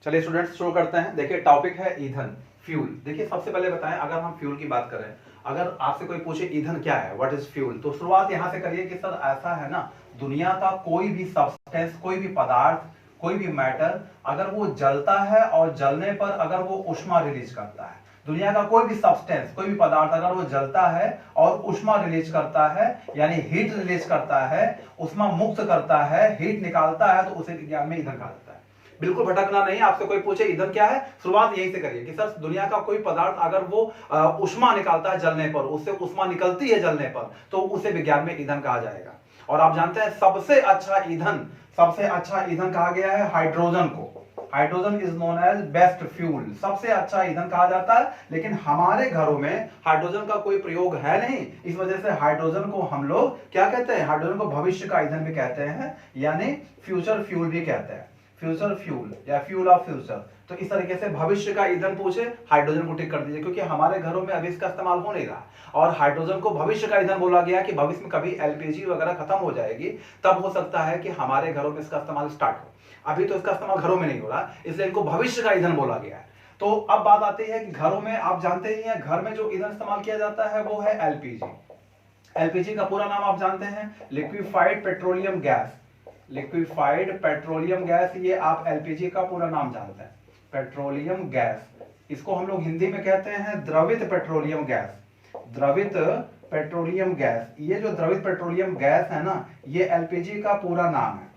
चलिए स्टूडेंट्स शुरू करते हैं। देखिए टॉपिक है ईंधन, फ्यूल। देखिए सबसे पहले बताएं, अगर हम फ्यूल की बात करें, अगर आपसे कोई पूछे ईंधन क्या है, व्हाट इज फ्यूल, तो शुरुआत यहां से करिए कि सर ऐसा है ना, दुनिया का कोई भी सब्सटेंस, कोई भी पदार्थ, कोई भी मैटर, अगर वो जलता है और जलने पर अगर वो ऊष्मा रिलीज करता है, दुनिया का कोई भी सब्सटेंस, कोई भी पदार्थ अगर वो जलता है और ऊष्मा रिलीज करता है, यानी हीट रिलीज करता है, ऊष्मा मुक्त करता है, हीट निकालता है, तो उसे विज्ञान में ईंधन कहा जाता है। बिल्कुल भटकना नहीं। आपसे कोई पूछे ईंधन क्या है, शुरुआत यहीं से करिए कि सर दुनिया का कोई पदार्थ अगर वो ऊष्मा निकालता है जलने पर, उससे ऊष्मा निकलती है जलने पर, तो उसे विज्ञान में ईंधन कहा जाएगा। और आप जानते हैं सबसे अच्छा ईंधन कहा गया है हाइड्रोजन को। Hydrogen is known as best fuel, सबसे अच्छा ईंधन कहा जाता है। लेकिन हमारे घरों में हाइड्रोजन का कोई प्रयोग है नहीं, इस वजह से हाइड्रोजन को हम लोग क्या कहते हैं, हाइड्रोजन को भविष्य का ईंधन भी कहते हैं, यानी फ्यूचर फ्यूल भी कहते हैं, फ्यूचर फ्यूल या फ्यूल ऑफ फ्यूचर। तो इस तरीके से भविष्य का ईंधन पूछे, हाइड्रोजन को टिक कर दीजिए, क्योंकि हमारे घरों में अभी इसका इस्तेमाल हो नहीं रहा। और हाइड्रोजन को भविष्य का ईंधन बोला गया कि भविष्य में कभी एलपीजी वगैरह खत्म हो जाएगी, तब हो सकता है कि हमारे घरों में इसका इस्तेमाल स्टार्ट हो। अभी तो इसका इस्तेमाल घरों में नहीं हो रहा, इसलिए इनको भविष्य का ईंधन बोला गया है। तो अब बात आती है कि घरों में आप जानते ही हैं, घर में जो ईंधन इस्तेमाल किया जाता है वो है एलपीजी। एलपीजी का पूरा नाम आप जानते हैं, liquefied petroleum gas. Liquefied petroleum gas, ये आप एलपीजी का पूरा नाम जानते हैं, पेट्रोलियम गैस। इसको हम लोग हिंदी में कहते हैं द्रवित पेट्रोलियम गैस। द्रवित पेट्रोलियम गैस, ये जो द्रवित पेट्रोलियम गैस है ना, ये एलपीजी का पूरा नाम है,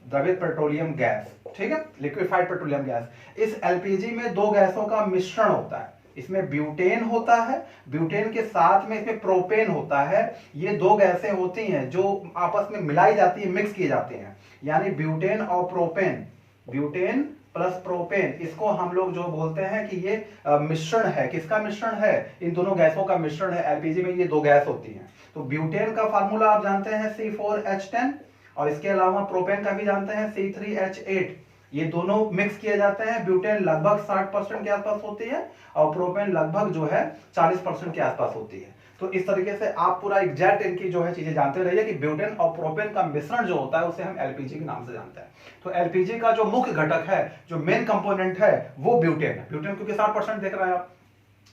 द्रवित पेट्रोलियम गैस। ठीक है, लिक्विफाइड पेट्रोलियम गैस। इस एलपीजी में दो गैसों का मिश्रण होता है, इसमें ब्यूटेन होता है, ब्यूटेन के साथ में इसमें प्रोपेन होता है। ये दो गैसें होती हैं जो आपस में मिलाई जाती है, मिक्स की जाती हैं, यानी ब्यूटेन और प्रोपेन, ब्यूटेन प्लस प्रोपेन, इसको हम लोग जो बोलते हैं कि ये मिश्रण है। किसका मिश्रण है, इन दोनों गैसों का मिश्रण है। एलपीजी में ये दो गैस होती हैं। तो ब्यूटेन का फार्मूला आप जानते हैं C4H10, और इसके अलावा प्रोपेन का भी जानते हैं C3H8। ये दोनों मिक्स किए जाते हैं। ब्यूटेन लगभग 60% के आसपास होती है और प्रोपेन लगभग जो है 40% के आसपास होती है। तो इस तरीके से आप पूरा एग्जैक्ट इनकी जो है चीजें जानते रहिए कि ब्यूटेन और प्रोपेन का मिश्रण जो होता है उसे हम एलपीजी के नाम से जानते हैं। तो एलपीजी का जो मुख्य घटक है, जो मेन कंपोनेंट है, वो ब्यूटेन है। ब्यूटेन क्योंकि 60% देख रहे हैं आप।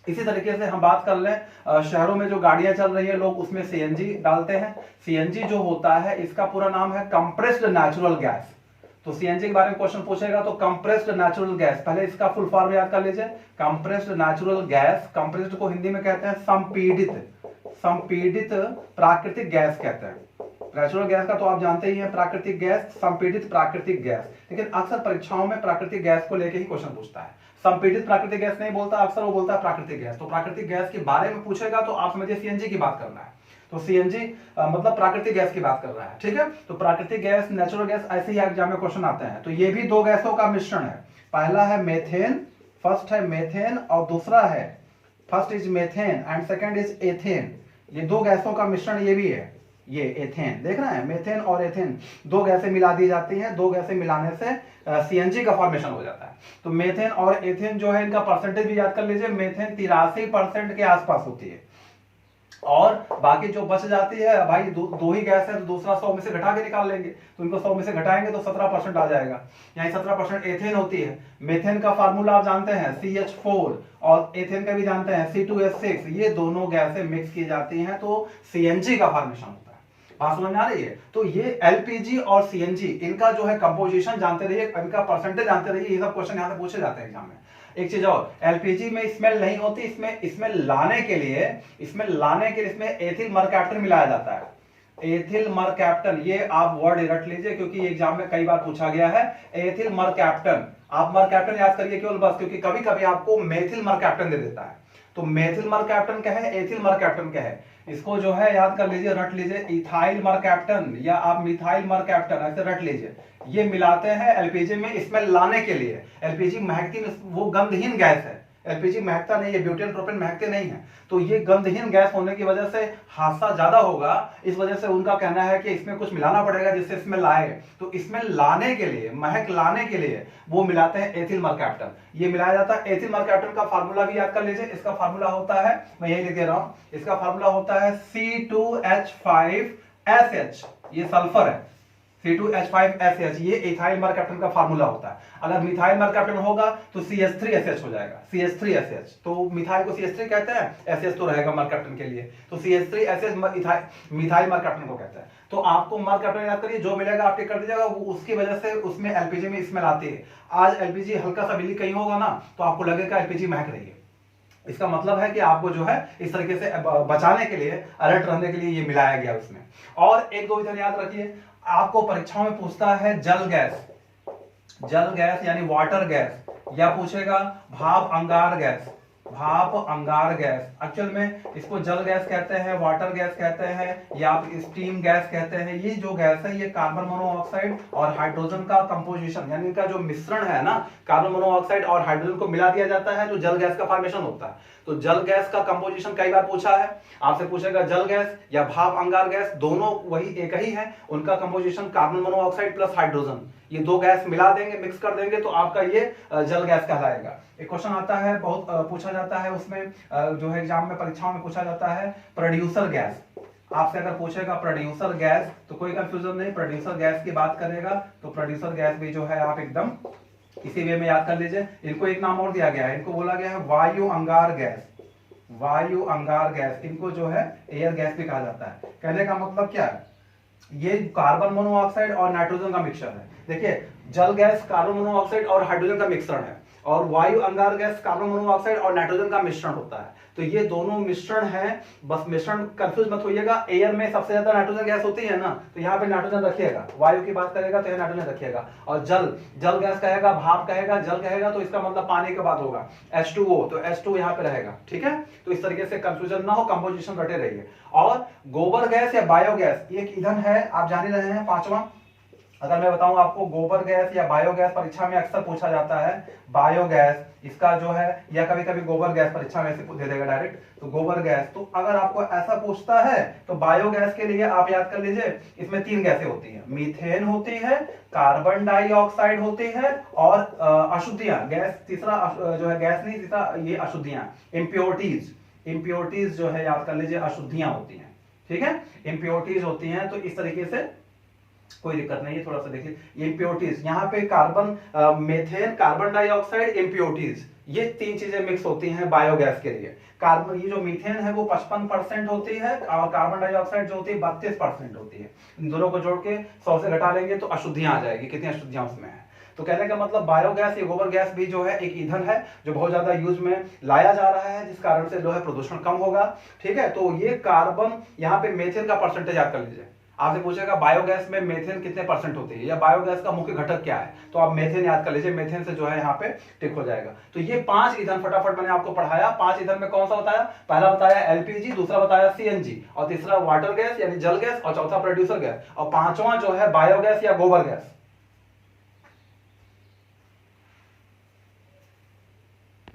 इसी तरीके से हम बात कर लें, शहरों में जो गाड़ियां चल रही है, लोग उसमें सीएनजी डालते हैं। सीएनजी जो होता है, इसका पूरा नाम है कंप्रेस्ड नेचुरल गैस। तो सीएनजी के बारे में क्वेश्चन पूछेगा तो कंप्रेस्ड नेचुरल गैस, पहले इसका फुल फॉर्म याद कर लीजिए, कंप्रेस्ड नेचुरल गैस। कंप्रेस्ड को हिंदी में कहते हैं संपीड़ित, संपीड़ित प्राकृतिक गैस कहते हैं। नेचुरल गैस का तो आप जानते ही हैं, प्राकृतिक गैस, संपीड़ित प्राकृतिक गैस। लेकिन अक्सर परीक्षाओं में प्राकृतिक गैस को लेकर ही क्वेश्चन पूछता है, संपीड़ित प्राकृतिक गैस नहीं बोलता, अक्सर वो बोलता है प्राकृतिक गैस। तो प्राकृतिक गैस के बारे में पूछेगा तो आप समझिए सीएनजी की बात करना है। तो सीएनजी मतलब प्राकृतिक गैस की बात कर रहा है। ठीक है, तो प्राकृतिक गैस, नेचुरल गैस, ऐसे ही एग्जाम में क्वेश्चन आते हैं। तो ये भी दो गैसों का मिश्रण है। पहला है मेथेन, फर्स्ट है मेथेन, और दूसरा है, first is methane and second is ethane. ये दो गैसों का मिश्रण ये भी है, ये एथेन। देख रहे हैं, मेथेन और एथेन दो गैसें मिला दी जाती हैं। दो गैसें मिलाने से सीएनजी का फॉर्मेशन हो जाता है। तो मेथेन और एथेन जो है, इनका परसेंटेज भी याद कर लीजिए। मेथेन 83% के आसपास होती है, और बाकी जो बच जाती है, भाई दो ही गैस है तो दूसरा 100 में से घटा के निकाल लेंगे। तो इनको 100 में से घटाएंगे तो 17% आ जाएगा, यानी 17% एथेन होती है। मेथेन का फार्मूला आप जानते हैं CH4, और एथेन का भी जानते हैं C2H6। ये दोनों गैसें मिक्स की जाती हैं तो सीएनजी का फॉर्मेशन होता है। बात समझ में आ रही है। तो ये एलपीजी और सीएनजी, इनका जो है कंपोजिशन जानते रहिए, इनका परसेंटेज जानते रहिए। ये सब क्वेश्चन यहां से पूछे जाते हैं एग्जाम में। एक चीज और, एलपीजी में स्मेल नहीं होती, इसमें लाने के लिए इसमें एथिल मरकैप्टन मिलाया जाता है। एथिल मरकैप्टन, ये आप वर्ड रट लीजिए क्योंकि एग्जाम में कई बार पूछा गया है। एथिल मरकैप्टन, आप मरकैप्टन याद करिए केवल बस, क्योंकि कभी कभी आपको मेथिल मरकैप्टन दे देता है। तो मेथिल मरकैप्टन क्या है, एथिल मरकैप्टन क्या है, इसको जो है याद कर लीजिए, रट लीजिए, इथाइल मरकैप्टन या आप मिथाइल मरकैप्टन ऐसे रट लीजिए। ये मिलाते हैं एलपीजी में स्मेल लाने के लिए। एलपीजी महकती, वो गंधहीन गैस है, एलपीजी महकता नहीं है, ब्यूटेन प्रोपेन महकते नहीं है। तो ये गंधहीन गैस होने की वजह से हादसा ज्यादा होगा, इस वजह से उनका कहना है कि इसमें कुछ मिलाना पड़ेगा जिससे स्मेल आए। तो स्मेल लाने के लिए, महक लाने के लिए वो मिलाते हैं एथिल मरकैप्टन। ये मिलाया जाता है। एथिल मरकैप्टन का फार्मूला भी याद कर लीजिए। इसका फार्मूला होता है, मैं यही लिख दे रहा हूं, इसका फार्मूला होता है C2H5SH। ये सल्फर है, C2H5SH, ये इथाइल मरकैप्टन का फार्मूला होता है। अगर मिथाइल मरकैप्टन होगा तो CH3SH हो जाएगा, CH3SH। तो मिथाइल को CH3 कहते हैं, SH तो रहेगा मरकैप्टन के लिए, तो CH3SH मिथाइल मरकैप्टन को कहते हैं। तो आपको मरकैप्टन याद करिए, जो मिलेगा आप टिक कर दीजिएगा, वो उसकी वजह से उसमें एलपीजी में स्मेल आती है। आज एलपीजी हल्का सा बिल्ली कहीं होगा ना तो आपको लगेगा एलपीजी महक रही है। इसका मतलब है कि आपको जो है इस तरीके से बचाने के लिए, अलर्ट रहने के लिए ये मिलाया गया उसमें। और एक दो ईंधन याद रखिए, आपको परीक्षाओं में पूछता है जल गैस, जल गैस यानी वाटर गैस, या पूछेगा भाप अंगार गैस, भाप अंगार गैस। एक्चुअल में इसको जल गैस कहते हैं, वाटर गैस कहते हैं, या आप स्टीम गैस कहते हैं। ये जो गैस है ये कार्बन मोनोऑक्साइड और हाइड्रोजन का कंपोजिशन, यानी इनका जो मिश्रण है ना, कार्बन मोनोऑक्साइड और हाइड्रोजन को मिला दिया जाता है तो जल गैस का फॉर्मेशन होता है। तो जल गैस का कंपोजिशन कई बार पूछा है आपसे, पूछेगा जल गैस या भाप अंगार गैस, दोनों वही एक ही है, उनका composition carbon monoxide plus hydrogen, ये दो गैस मिला देंगे, मिक्स कर देंगे तो आपका ये जल गैस कहलाएगा। एक क्वेश्चन आता है, बहुत पूछा जाता है उसमें, जो है एग्जाम में परीक्षाओं में पूछा जाता है, प्रोड्यूसर गैस। आपसे अगर पूछेगा प्रोड्यूसर गैस तो कोई कंफ्यूजन नहीं, प्रोड्यूसर गैस की बात करेगा तो प्रोड्यूसर गैस भी जो है आप एकदम इसी वे में याद कर लीजिए। इनको एक नाम और दिया गया है, इनको बोला गया है वायु अंगार गैस, वायु अंगार गैस। इनको जो है एयर गैस भी कहा जाता है। कहने का मतलब क्या है, ये कार्बन मोनोऑक्साइड और नाइट्रोजन का मिक्सचर है। देखिए जल गैस कार्बन मोनोऑक्साइड और हाइड्रोजन का मिश्रण है, और वायु अंगार गैस कार्बन मोनोऑक्साइड और नाइट्रोजन का मिश्रण होता है। तो ये दोनों मिश्रण है, बस मिश्रण कंफ्यूज मत होइएगा। एयर में सबसे ज्यादा नाइट्रोजन गैस होती है ना, तो यहाँ पे नाइट्रोजन रखिएगा, वायु की बात करेगा तो यहाँ नाइट्रोजन रखिएगा। और जल, जल गैस कहेगा, भाप कहेगा, जल कहेगा तो इसका मतलब पानी के बाद होगा H2O, तो H2 यहाँ पे रहेगा। ठीक है, तो इस तरीके से कंफ्यूजन ना हो, कंपोजिशन रटे रहिए। और गोबर गैस या बायोगैस एक ईंधन है, आप जान ही रहे हैं, पांचवा। अगर मैं बताऊं आपको गोबर गैस या बायोगैस, परीक्षा में अक्सर पूछा जाता है बायोगैस, इसका जो है, या कभी कभी गोबर गैस परीक्षा में से दे देगा डायरेक्ट, तो गोबर गैस। तो अगर आपको ऐसा पूछता है तो बायोगैस के लिए आप याद कर लीजिए, इसमें तीन गैसें होती हैं, मीथेन होती है, कार्बन डाइऑक्साइड होती है, और अशुद्धियां। गैस तीसरा जो है, गैस नहीं तीसरा, ये अशुद्धियां, इम्प्योरिटीज, इम्प्योरिटीज जो है याद कर लीजिए अशुद्धियां होती हैं। ठीक है, इम्प्योरिटीज होती हैं। तो इस तरीके से कोई दिक्कत नहीं है, थोड़ा सा देखिए इम्प्योरिटीज, यहाँ पे carbon, methane, carbon dioxide, impurities, ये तीन चीजें मिक्स होती हैं बायोगैस के लिए। कार्बन, ये जो मीथेन है वो 55% होती है, और कार्बन डाइऑक्साइड जो होती है 32% होती है। इन दोनों को जोड़ के 100 से घटा लेंगे तो अशुद्धियां आ जाएगी, कितनी अशुद्धियां उसमें है। तो कहने का मतलब बायोगैस या गोबर गैस भी जो है एक ईंधन है जो बहुत ज्यादा यूज में लाया जा रहा है, जिस कारण से जो है प्रदूषण कम होगा। ठीक है, तो ये कार्बन, यहाँ पे मेथेन का परसेंटेज याद कर लीजिए। आपसे पूछेगा बायोगैस में मेथेन कितने परसेंट होती है, या बायोगैस का मुख्य घटक क्या है, तो आप मेथेन याद कर लीजिए, मेथेन से जो है यहाँ पे टिक हो जाएगा। तो ये 5 ईंधन फटाफट मैंने आपको पढ़ाया। 5 ईंधन में कौन सा बताया, पहला बताया एलपीजी, दूसरा बताया सीएनजी, और तीसरा वाटर गैस यानी जल गैस, और चौथा प्रोड्यूसर गैस, और पांचवा जो है बायोगैस या गोबर गैस।